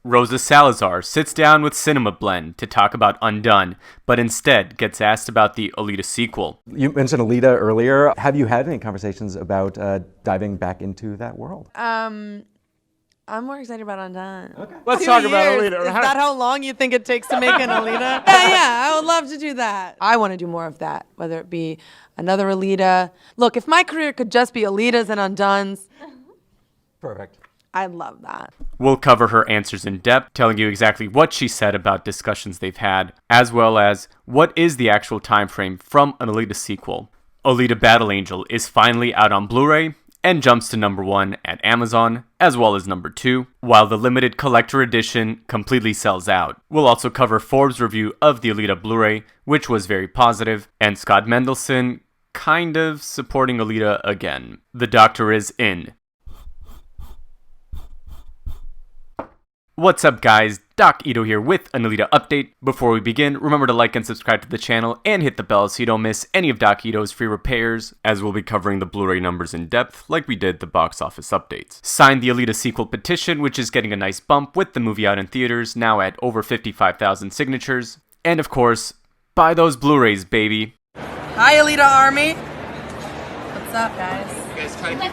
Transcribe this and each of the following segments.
Rosa Salazar sits down with Cinema Blend to talk about Undone, but instead gets asked about the Alita sequel. You mentioned Alita earlier. Have you had any conversations about diving back into that world? I'm more excited about Undone. Okay. Let's talk about Alita. Is that how long you think it takes to make an Alita? Yeah, I would love to do that. I want to do more of that, whether it be another Alita. Look, if my career could just be Alitas and Undones, Perfect. I'd love that. We'll cover her answers in depth, telling you exactly what she said about discussions they've had, as well as what is the actual time frame from an Alita sequel. Alita Battle Angel is finally out on Blu-ray and jumps to number 1 at Amazon, as well as number 2, while the limited collector edition completely sells out. We'll also cover Forbes' review of the Alita Blu-ray, which was very positive, and Scott Mendelson kind of supporting Alita again. The Doctor is in. What's up, guys? Doc Ito here with an Alita update. Before we begin, remember to like and subscribe to the channel and hit the bell so you don't miss any of Doc Ito's free repairs, as we'll be covering the Blu-ray numbers in depth like we did the box office updates. Signed the Alita Sequel petition, which is getting a nice bump with the movie out in theaters, now at over 55,000 signatures. And of course, buy those Blu-rays, baby. Hi, Alita Army. What's up, guys?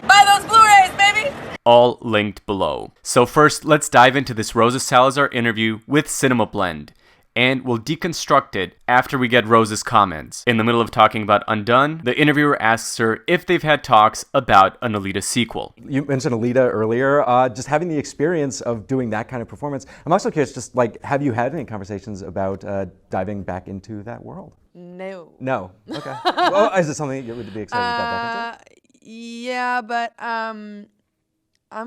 Buy those Blu-rays, baby! All linked below. So first, let's dive into this Rosa Salazar interview with Cinema Blend, and we'll deconstruct it after we get Rosa's comments. In the middle of talking about Undone, the interviewer asks her if they've had talks about an Alita sequel. You mentioned Alita earlier. Just having the experience of doing that kind of performance. I'm also curious, just like, have you had any conversations about diving back into that world? No. No. Okay. Well, is it something you would be excited to dive back into? Yeah, but I'm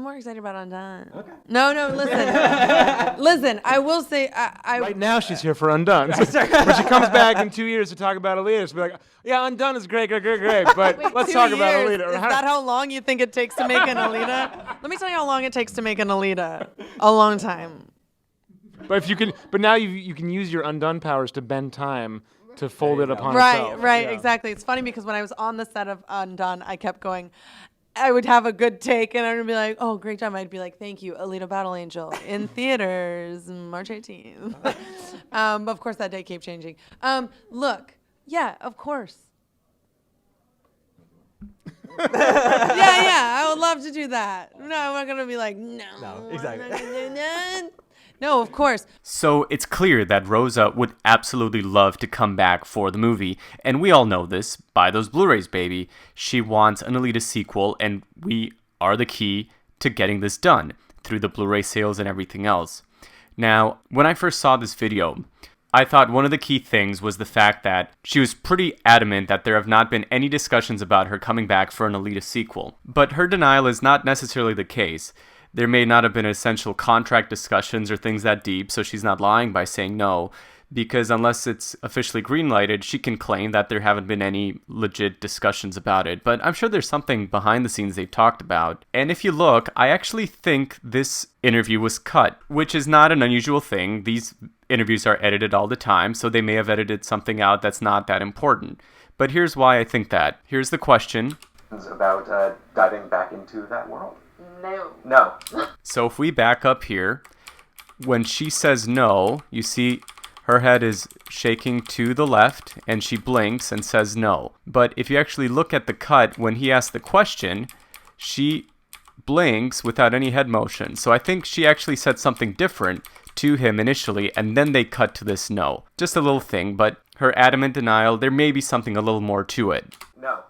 more excited about Undone. Okay. No, listen. Listen, I will say, Right now she's here for Undone. So when she comes back in 2 years to talk about Alita, she'll be like, yeah, Undone is great. But let's talk about Alita. Is that how long you think it takes to make an Alita? Let me tell you how long it takes to make an Alita. A long time. But if you can, but now you can use your Undone powers to bend time to fold it upon itself. Right, Yeah. exactly. It's funny because when I was on the set of Undone, I kept going, I would have a good take and I would be like, oh, great job. I'd be like, thank you, Alita Battle Angel, in theaters, March 18th. But of course, that day kept changing. Look, yeah, of course. yeah, I would love to do that. No, I'm not going to be like, no, exactly. I'm not gonna do that. No, of course. So it's clear that Rosa would absolutely love to come back for the movie, and we all know this. Buy those Blu-rays, baby. She wants an Alita sequel, and we are the key to getting this done through the Blu-ray sales and everything else. Now, when I first saw this video, I thought one of the key things was the fact that she was pretty adamant that there have not been any discussions about her coming back for an Alita sequel. But her denial is not necessarily the case. There may not have been essential contract discussions or things that deep, so she's not lying by saying no, because unless it's officially greenlighted, she can claim that there haven't been any legit discussions about it. But I'm sure there's something behind the scenes they've talked about. And if you look, I actually think this interview was cut, which is not an unusual thing. These interviews are edited all the time, so they may have edited something out that's not that important. But here's why I think that. Here's the question. About diving back into that world. No. So if we back up here, when she says no, you see her head is shaking to the left and she blinks and says no. But if you actually look at the cut, when he asks the question, she blinks without any head motion. So I think she actually said something different to him initially, and then they cut to this no. Just a little thing, but her adamant denial, there may be something a little more to it. No.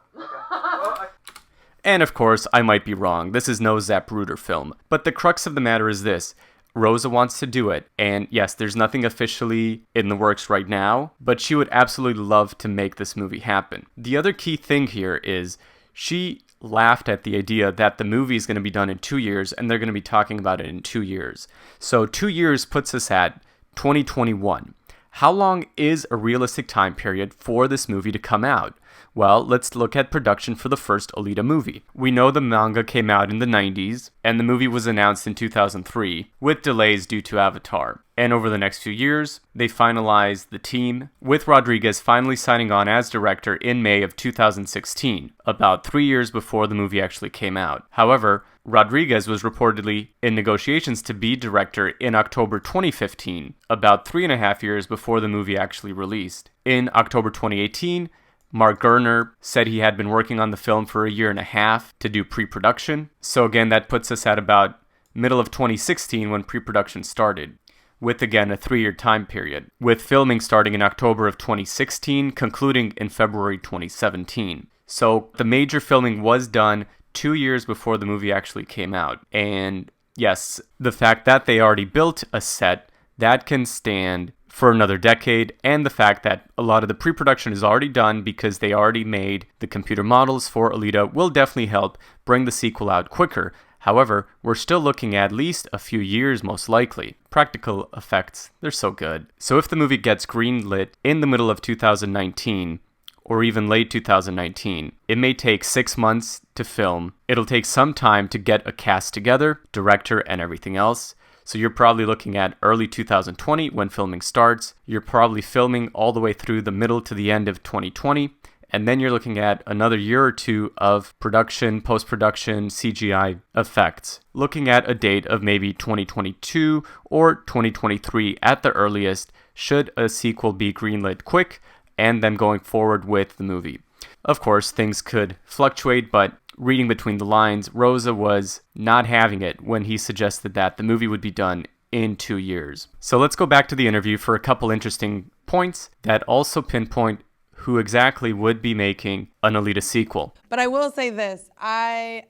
And of course, I might be wrong. This is no Zapruder film. But the crux of the matter is this. Rosa wants to do it. And yes, there's nothing officially in the works right now, but she would absolutely love to make this movie happen. The other key thing here is she laughed at the idea that the movie is going to be done in 2 years and they're going to be talking about it in 2 years. So 2 years puts us at 2021. How long is a realistic time period for this movie to come out? Well, let's look at production for the first Alita movie. We know the manga came out in the 90s, and the movie was announced in 2003, with delays due to Avatar. And over the next few years, they finalized the team, with Rodriguez finally signing on as director in May of 2016, about 3 years before the movie actually came out. However, Rodriguez was reportedly in negotiations to be director in October 2015, about 3.5 years before the movie actually released. In October 2018, Mark Gerner said he had been working on the film for 1.5 years to do pre-production. So again, that puts us at about middle of 2016 when pre-production started, with again a 3-year time period, with filming starting in October of 2016, concluding in February 2017. So the major filming was done 2 years before the movie actually came out. And yes, the fact that they already built a set that can stand for another decade, and the fact that a lot of the pre-production is already done because they already made the computer models for Alita will definitely help bring the sequel out quicker. However, we're still looking at least a few years most likely. Practical effects, they're so good. So if the movie gets greenlit in the middle of 2019, or even late 2019, it may take 6 months to film. It'll take some time to get a cast together, director, and everything else. So you're probably looking at early 2020 when filming starts. You're probably filming all the way through the middle to the end of 2020. And then you're looking at another year or two of production, post-production, CGI effects. Looking at a date of maybe 2022 or 2023 at the earliest, should a sequel be greenlit quick and then going forward with the movie. Of course, things could fluctuate, but reading between the lines, Rosa was not having it when he suggested that the movie would be done in 2 years. So let's go back to the interview for a couple interesting points that also pinpoint who exactly would be making an Alita sequel. But I will say this, I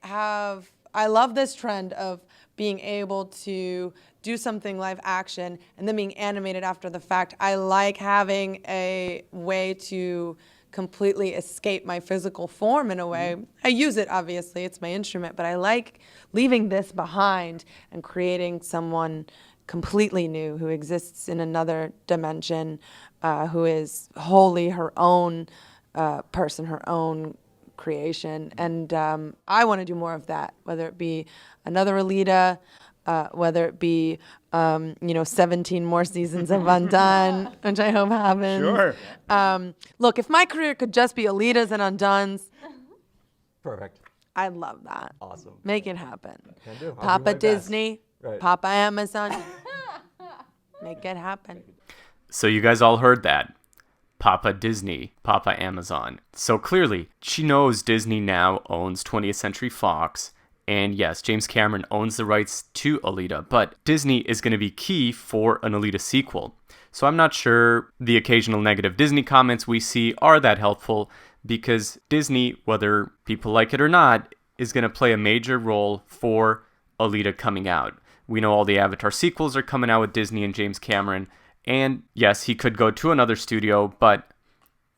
love this trend of being able to do something live action and then being animated after the fact. I like having a way to completely escape my physical form in a way. I use it, obviously, it's my instrument, but I like leaving this behind and creating someone completely new who exists in another dimension, who is wholly her own person, her own creation. And I want to do more of that, whether it be another Alita, whether it be 17 more seasons of Undone, which I hope happens. Sure. Look, if my career could just be Alitas and Undones, Perfect. I'd love that. Awesome. Make it happen. Can do. I'll do my Papa best. Disney, Right. Papa Amazon, make it happen. So you guys all heard that. Papa Disney, Papa Amazon. So clearly, she knows Disney now owns 20th Century Fox. And yes, James Cameron owns the rights to Alita, but Disney is going to be key for an Alita sequel. So I'm not sure the occasional negative Disney comments we see are that helpful, because Disney, whether people like it or not, is going to play a major role for Alita coming out. We know all the Avatar sequels are coming out with Disney and James Cameron, and yes, he could go to another studio, but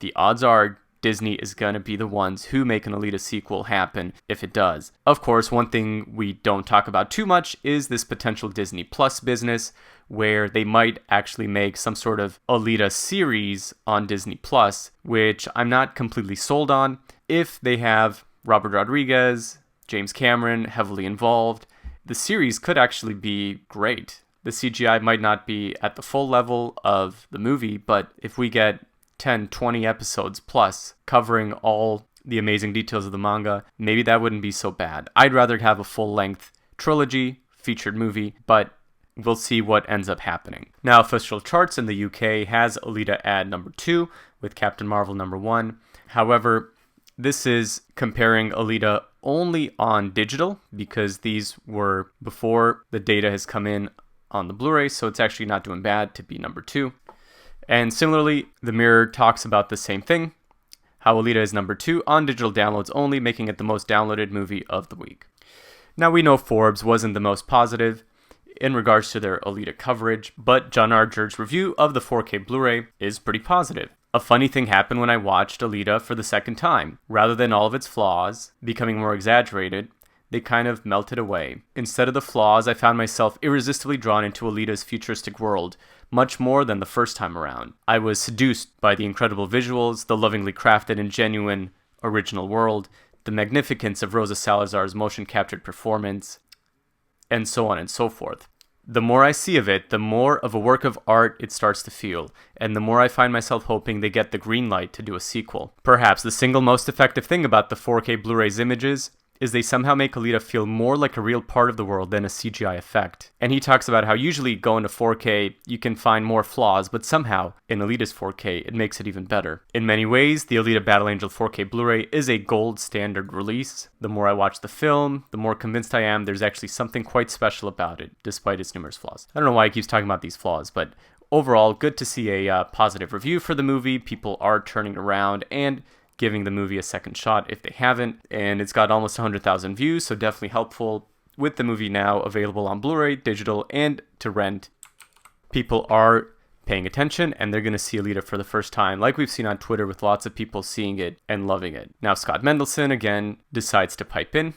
the odds are Disney is going to be the ones who make an Alita sequel happen if it does. Of course, one thing we don't talk about too much is this potential Disney Plus business, where they might actually make some sort of Alita series on Disney Plus, which I'm not completely sold on. If they have Robert Rodriguez, James Cameron heavily involved, the series could actually be great. The CGI might not be at the full level of the movie, but if we get 10, 20 episodes plus covering all the amazing details of the manga, maybe that wouldn't be so bad. I'd rather have a full-length trilogy, featured movie, but we'll see what ends up happening. Now, official charts in the UK has Alita at number 2 with Captain Marvel number 1. However, this is comparing Alita only on digital, because these were before the data has come in on the Blu-ray, so it's actually not doing bad to be number 2. And similarly, The Mirror talks about the same thing, how Alita is number 2 on digital downloads only, making it the most downloaded movie of the week. Now, we know Forbes wasn't the most positive in regards to their Alita coverage, but John Arger's review of the 4K Blu-ray is pretty positive. A funny thing happened when I watched Alita for the second time. Rather than all of its flaws becoming more exaggerated, they kind of melted away. Instead of the flaws, I found myself irresistibly drawn into Alita's futuristic world, much more than the first time around. I was seduced by the incredible visuals, the lovingly crafted and genuine original world, the magnificence of Rosa Salazar's motion-captured performance, and so on and so forth. The more I see of it, the more of a work of art it starts to feel, and the more I find myself hoping they get the green light to do a sequel. Perhaps the single most effective thing about the 4K Blu-ray's images is they somehow make Alita feel more like a real part of the world than a CGI effect. And he talks about how usually going to 4K, you can find more flaws, but somehow in Alita's 4K, it makes it even better. In many ways, the Alita Battle Angel 4K Blu-ray is a gold standard release. The more I watch the film, the more convinced I am there's actually something quite special about it, despite its numerous flaws. I don't know why he keeps talking about these flaws, but overall, good to see a positive review for the movie. People are turning around and giving the movie a second shot if they haven't. And it's got almost 100,000 views, so definitely helpful. With the movie now available on Blu-ray, digital, and to rent, people are paying attention and they're going to see Alita for the first time, like we've seen on Twitter with lots of people seeing it and loving it. Now, Scott Mendelson, again, decides to pipe in,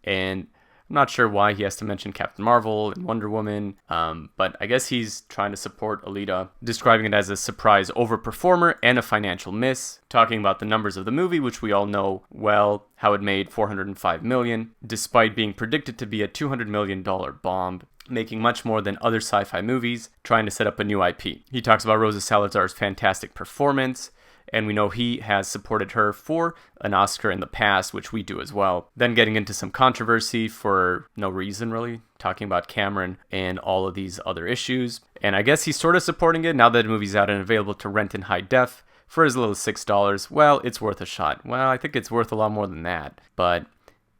and I'm not sure why he has to mention Captain Marvel and Wonder Woman, but I guess he's trying to support Alita, describing it as a surprise overperformer and a financial miss, talking about the numbers of the movie, which we all know well, how it made $405 million, despite being predicted to be a $200 million bomb, making much more than other sci-fi movies, trying to set up a new IP. He talks about Rosa Salazar's fantastic performance, and we know he has supported her for an Oscar in the past, which we do as well. Then getting into some controversy for no reason, really, talking about Cameron and all of these other issues. And I guess he's sort of supporting it now that the movie's out and available to rent in high def for as little as $6. Well, it's worth a shot. Well, I think it's worth a lot more than that. But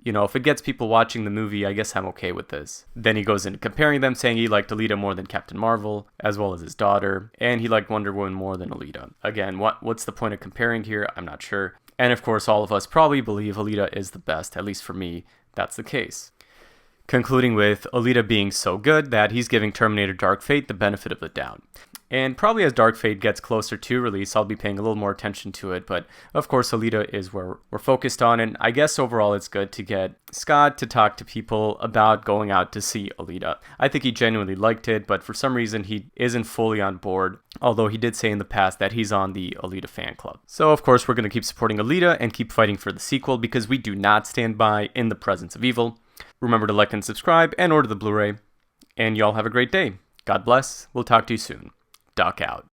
you know, if it gets people watching the movie, I guess I'm okay with this. Then he goes into comparing them, saying he liked Alita more than Captain Marvel, as well as his daughter, and he liked Wonder Woman more than Alita. Again, what's the point of comparing here? I'm not sure. And of course, all of us probably believe Alita is the best, at least for me, that's the case. Concluding with Alita being so good that he's giving Terminator Dark Fate the benefit of the doubt. And probably as Dark Fate gets closer to release, I'll be paying a little more attention to it. But of course, Alita is where we're focused on. And I guess overall, it's good to get Scott to talk to people about going out to see Alita. I think he genuinely liked it, but for some reason, he isn't fully on board. Although he did say in the past that he's on the Alita fan club. So of course, we're going to keep supporting Alita and keep fighting for the sequel because we do not stand by in the presence of evil. Remember to like and subscribe and order the Blu-ray. And y'all have a great day. God bless. We'll talk to you soon. Doc out.